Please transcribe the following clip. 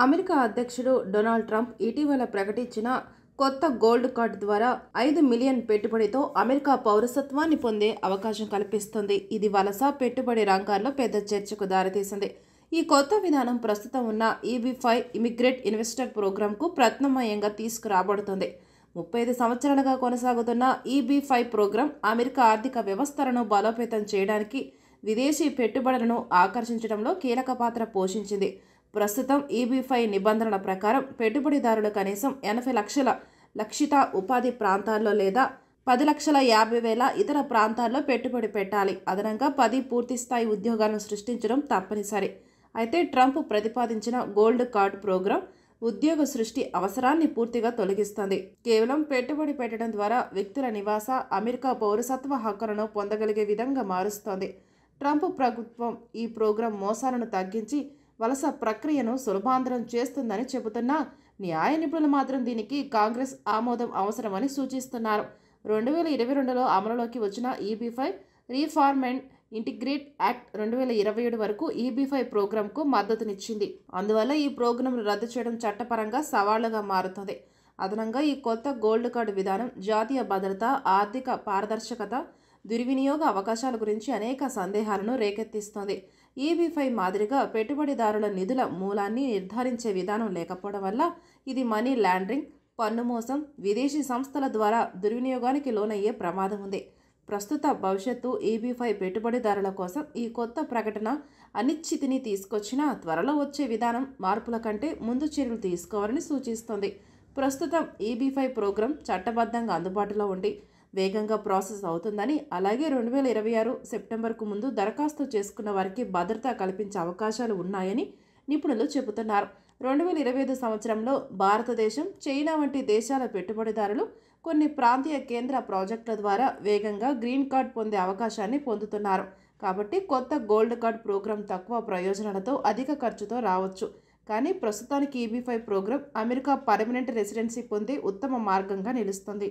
America అధ్యక్షుడు Donald Trump ఇటీవల ప్రకటించిన కొత్త గోల్డ్ కార్డ్ ద్వారా 5 మిలియన్ పెట్టుబడితో అమెరికా పౌరసత్వాన్ని పొందే అవకాశం కల్పిస్తుంది. ఇది వలస పెట్టుబడి రంగాల్లో పెద్ద చర్చకు దారితీసింది. ఈ కొత్త విధానం ప్రస్తుతం ఉన్న EB-5 ఇమిగ్రేట్ ఇన్వెస్టర్ ప్రోగ్రాంకు ప్రత్యామ్నాయంగా తీసుకురాబడుతుంది. 35 సంవత్సరాలుగా కొనసాగుతున్న EB-5 ప్రోగ్రాం అమెరికా ఆర్థిక వ్యవస్థలను బలోపేతం చేయడానికి, విదేశీ పెట్టుబడులను ఆకర్షించడంలో కీలక పాత్ర పోషించింది. ప్రస్తుతం EB-5 నిబంధనల ప్రకారం పెట్టుబడిదారులు కనీసం 80 లక్షల లక్షిత ఉపాధి ప్రాంతాల్లో లేదా 10,50,000 ఇతర ప్రాంతాల్లో పెట్టుబడి పెట్టాలి. అదనంగా 10 పూర్తిస్థాయి ఉద్యోగాలను సృష్టించడం తప్పనిసరి. అయితే ట్రంప్ ప్రతిపాదించిన గోల్డ్ కార్డ్ ప్రోగ్రాం ఉద్యోగ సృష్టి అవసరాన్ని పూర్తిగా తొలగిస్తుంది. కేవలం పెట్టుబడి పెట్టడం ద్వారా వ్యక్తుల నివాస, అమెరికా పౌరసత్వ హక్కులను పొందగలిగే విధంగా మారుస్తోంది. ట్రంప్ ప్రభుత్వం ఈ ప్రోగ్రాం మోసాలను తగ్గించి వలస ప్రక్రియను సులభాంతరం చేస్తుందని చెబుతున్నా, న్యాయ నిపుణులు మాత్రం దీనికి కాంగ్రెస్ ఆమోదం అవసరమని సూచిస్తున్నారు. 2022లో అమలులోకి వచ్చిన EB-5 reform and integrate act 2027 వరకు EB-5 ప్రోగ్రాంకు మద్దతునిచ్చింది. అందువల్ల ఈ ప్రోగ్రాంను రద్దు చేయడం చట్టపరంగా సవాళ్లుగా మారుతుంది. అదనంగా ఈ కొత్త గోల్డ్ కార్డు విధానం జాతీయ భద్రత, ఆర్థిక పారదర్శకత, దుర్వినియోగ అవకాశాల గురించి అనేక సందేహాలను రేకెత్తిస్తోంది. EB-5 మాదిరిగా పెట్టుబడిదారుల నిధుల మూలాన్ని నిర్ధారించే విధానం లేకపోవడం వల్ల ఇది మనీ లాండరింగ్, పన్ను మోసం, విదేశీ సంస్థల ద్వారా దుర్వినియోగానికి లోనయ్యే ప్రమాదం ఉంది. ప్రస్తుత భవిష్యత్తు EB-5 పెట్టుబడిదారుల కోసం ఈ కొత్త ప్రకటన అనిశ్చితిని తీసుకొచ్చినా, త్వరలో వచ్చే విధానం మార్పుల కంటే ముందు చర్యలు తీసుకోవాలని సూచిస్తోంది. ప్రస్తుతం EB-5 ప్రోగ్రాం చట్టబద్ధంగా అందుబాటులో ఉండి వేగంగా ప్రాసెస్ అవుతుందని, అలాగే 2026 సెప్టెంబర్కు ముందు దరఖాస్తు చేసుకున్న వారికి భద్రత కల్పించే అవకాశాలు ఉన్నాయని నిపుణులు చెబుతున్నారు. 2025 సంవత్సరంలో భారతదేశం, చైనా వంటి దేశాల పెట్టుబడిదారులు కొన్ని ప్రాంతీయ కేంద్ర ప్రాజెక్టుల ద్వారా వేగంగా గ్రీన్ కార్డ్ పొందే అవకాశాన్ని పొందుతున్నారు. కాబట్టి కొత్త గోల్డ్ కార్డ్ ప్రోగ్రాం తక్కువ ప్రయోజనాలతో, అధిక ఖర్చుతో రావచ్చు. కానీ ప్రస్తుతానికి EB-5 programme America permanent residency పొందే ఉత్తమ మార్గంగా నిలుస్తుంది.